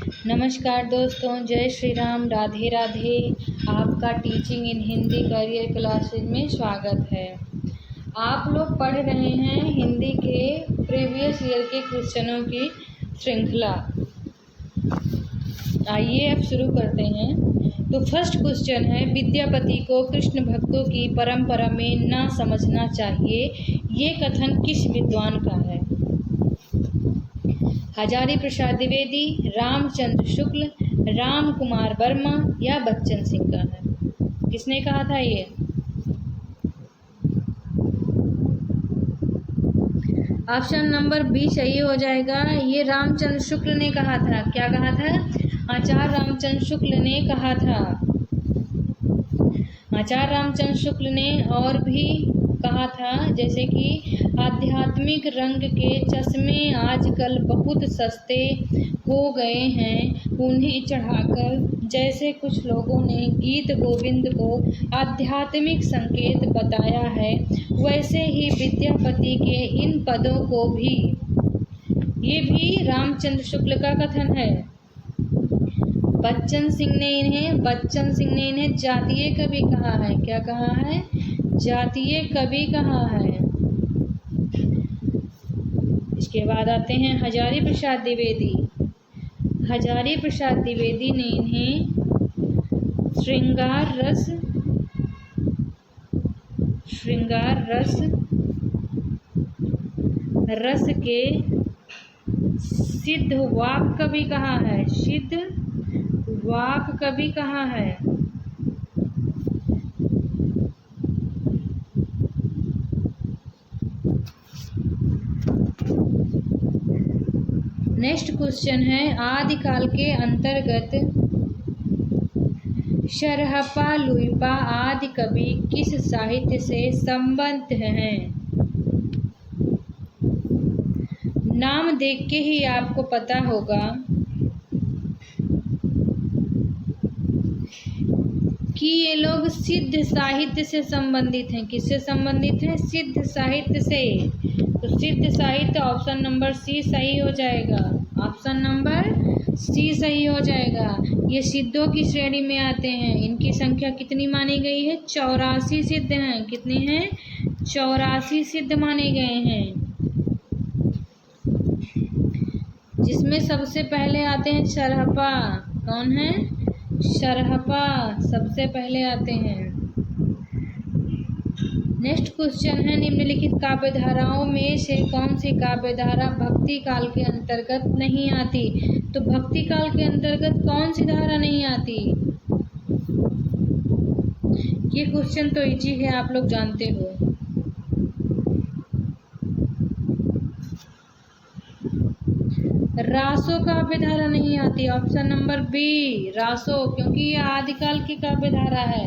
नमस्कार दोस्तों, जय श्री राम, राधे राधे। आपका teaching in Hindi career classes में स्वागत है। आप लोग पढ़ रहे हैं हिंदी के प्रीवियस ईयर के क्वेश्चनों की श्रृंखला। आइए अब शुरू करते हैं। तो फर्स्ट क्वेश्चन है, विद्यापति को कृष्ण भक्तों की परंपरा में न समझना चाहिए, ये कथन किस विद्वान का है? हजारी प्रसाद द्विवेदी, रामचंद्र शुक्ल, राम कुमार वर्मा या बच्चन सिंह का है? किसने कहा था ये? ऑप्शन नंबर बी सही हो जाएगा। ये रामचंद्र शुक्ल ने कहा था। क्या कहा था? आचार्य रामचंद्र शुक्ल ने कहा था। आचार्य रामचंद्र शुक्ल ने और भी कहा था, जैसे कि आध्यात्मिक रंग के चश्मे आजकल बहुत सस्ते हो गए हैं, उन्हें चढ़ाकर जैसे कुछ लोगों ने गीत गोविंद को आध्यात्मिक संकेत बताया है, वैसे ही विद्यापति के इन पदों को भी। ये भी रामचंद्र शुक्ल का कथन है। बच्चन सिंह ने इन्हें जातीय कवि कहा है। क्या कहा है? जातीय कवि कहा है। इसके बाद आते हैं हजारी प्रसाद द्विवेदी। हजारी प्रसाद द्विवेदी ने इन्हें श्रृंगार रस के सिद्ध वाक कवि कहा है। सिद्ध वाक कवि कहा है। नेक्स्ट क्वेश्चन है, आदिकाल के अंतर्गत शरहप्पा लुइपा आदि कवि किस साहित्य से संबद्ध हैं? नाम देख के ही आपको पता होगा कि ये लोग सिद्ध साहित्य से संबंधित हैं। किससे संबंधित हैं? सिद्ध साहित्य से। तो सिद्ध साहित्य ऑप्शन नंबर सी सही हो जाएगा। ऑप्शन नंबर सी सही हो जाएगा। ये सिद्धों की श्रेणी में आते हैं। इनकी संख्या कितनी मानी गई है? 84 सिद्ध हैं। कितने हैं? 84 सिद्ध माने गए हैं, जिसमें सबसे पहले आते हैं शरहप्पा। कौन है? शरहप्पा सबसे पहले आते हैं। नेक्स्ट क्वेश्चन है, निम्नलिखित काव्य धाराओं में से कौन सी काव्य धारा भक्ति काल के अंतर्गत नहीं आती? तो भक्ति काल के अंतर्गत कौन सी धारा नहीं आती? ये क्वेश्चन तो इजी है, आप लोग जानते हो। रासो काव्य धारा नहीं आती। ऑप्शन नंबर बी रासो, क्योंकि ये आदिकाल की काव्य धारा है।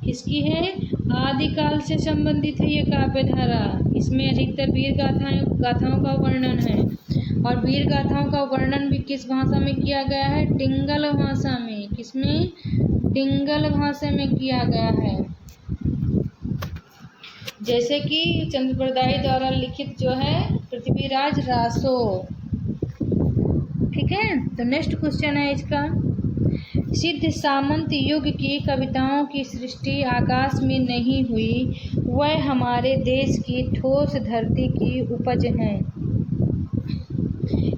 किसकी है? आदिकाल से संबंधित है ये काव्य धारा। इसमें अधिकतर वीर गाथाओं का वर्णन है, और वीर गाथाओं का वर्णन भी किस भाषा में किया गया है? डिंगल भाषा में। किसमें? डिंगल भाषा में किया गया है। जैसे कि चंद्रप्रदाही द्वारा लिखित जो है पृथ्वीराज रासो। ठीक है। तो नेक्स्ट क्वेश्चन है इसका, सिद्ध सामंत युग की कविताओं की सृष्टि आकाश में नहीं हुई, वह हमारे देश की ठोस धरती की उपज है।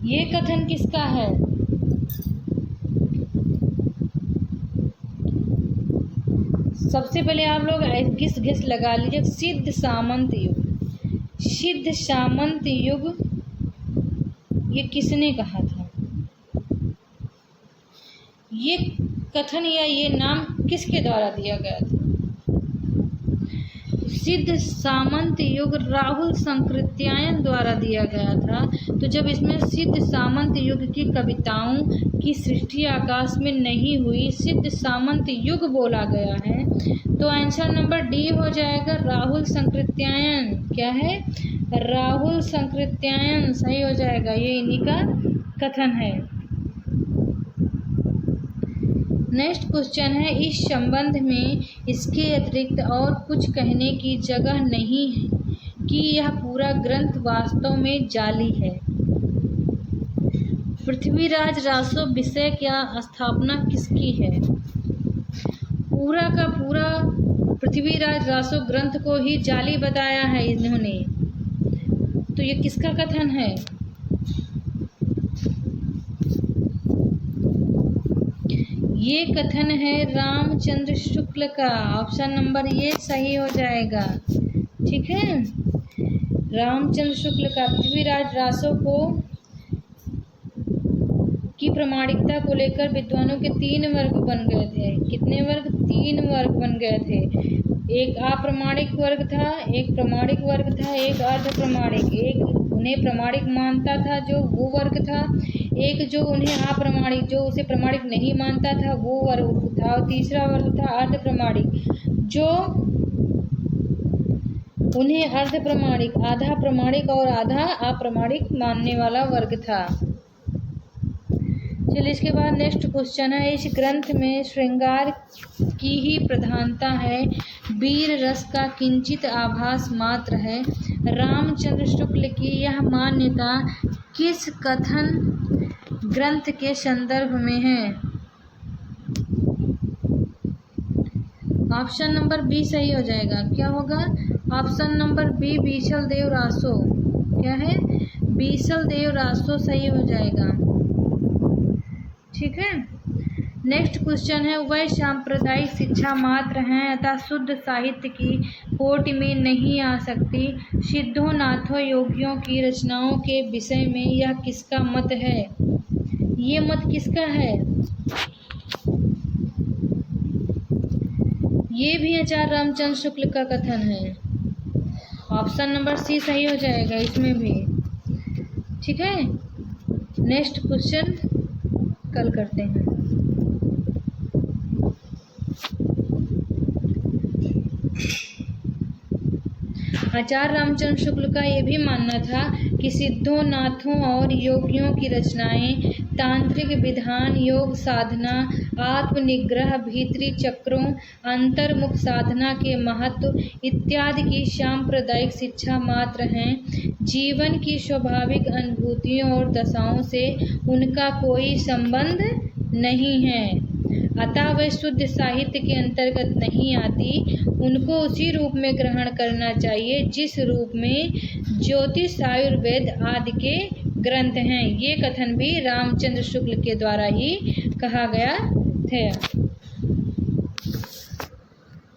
ये कथन किसका है? सबसे पहले आप लोग घिस लगा लीजिए। सिद्ध सामंत युग, सिद्ध सामंत युग ये किसने कहा था? ये कथन या ये नाम किसके द्वारा दिया गया था? सिद्ध सामंत युग राहुल संकृत्यायन द्वारा दिया गया था। तो जब इसमें सिद्ध सामंत युग की कविताओं की सृष्टि आकाश में नहीं हुई, सिद्ध सामंत युग बोला गया है, तो आंसर नंबर डी हो जाएगा, राहुल संकृत्यायन। क्या है? राहुल संकृत्यायन सही हो जाएगा। ये इन्हीं का कथन है। नेक्स्ट क्वेश्चन है, इस संबंध में इसके अतिरिक्त और कुछ कहने की जगह नहीं है कि यह पूरा ग्रंथ वास्तव में जाली है। पृथ्वीराज रासो विषय क्या स्थापना किसकी है? पूरा का पूरा पृथ्वीराज रासो ग्रंथ को ही जाली बताया है इन्होंने, तो ये किसका कथन है? ये कथन है रामचंद्र शुक्ल का। ऑप्शन नंबर ये सही हो जाएगा। ठीक है, रामचंद्र शुक्ल का। पृथ्वीराज रासो को की प्रामाणिकता को लेकर विद्वानों के 3 वर्ग बन गए थे। कितने वर्ग? 3 वर्ग बन गए थे। एक अप्रामाणिक वर्ग था, एक प्रामाणिक वर्ग था, एक अर्ध प्रामाणिक। एक उन्हें प्रामाणिक मानता था जो वो वर्ग था, एक जो उन्हें अप्रामाणिक, जो उसे प्रामाणिक नहीं मानता था वो वर्ग था, और तीसरा वर्ग था अर्ध प्रामाणिक, जो उन्हें अर्ध प्रामाणिक, आधा प्रामाणिक और आधा अप्रामाणिक मानने वाला वर्ग था। चलिए इसके बाद नेक्स्ट क्वेश्चन है, इस ग्रंथ में श्रृंगार की ही प्रधानता है, वीर रस का किंचित आभास मात्र है। रामचंद्र शुक्ल की यह मान्यता किस कथन ग्रंथ के संदर्भ में है? ऑप्शन नंबर बी सही हो जाएगा। क्या होगा? ऑप्शन नंबर बी बीसल देव रासो। क्या है? बीसल देव रासो सही हो जाएगा। ठीक है, नेक्स्ट क्वेश्चन है, वह सांप्रदायिक शिक्षा मात्र हैं अतः शुद्ध साहित्य की कोटि में नहीं आ सकती। सिद्धों नाथों योगियों की रचनाओं के विषय में यह किसका मत है? ये मत किसका है? ये भी आचार्य रामचंद्र शुक्ल का कथन है। ऑप्शन नंबर सी सही हो जाएगा इसमें भी। ठीक है, नेक्स्ट क्वेश्चन कल करते हैं। आचार्य रामचंद्र शुक्ल का यह भी मानना था कि सिद्धों नाथों और योगियों की रचनाएं तांत्रिक विधान, योग साधना, आत्मनिग्रह, भीतरी चक्रों, अंतर्मुख साधना के महत्व इत्यादि की सांप्रदायिक शिक्षा मात्र हैं। जीवन की स्वाभाविक अनुभूतियों और दशाओं से उनका कोई संबंध नहीं है, अतः वह शुद्ध साहित्य के अंतर्गत नहीं आती। उनको उसी रूप में ग्रहण करना चाहिए जिस रूप में ज्योतिष, आयुर्वेद आदि के ग्रंथ हैं। ये कथन भी रामचंद्र शुक्ल के द्वारा ही कहा गया था।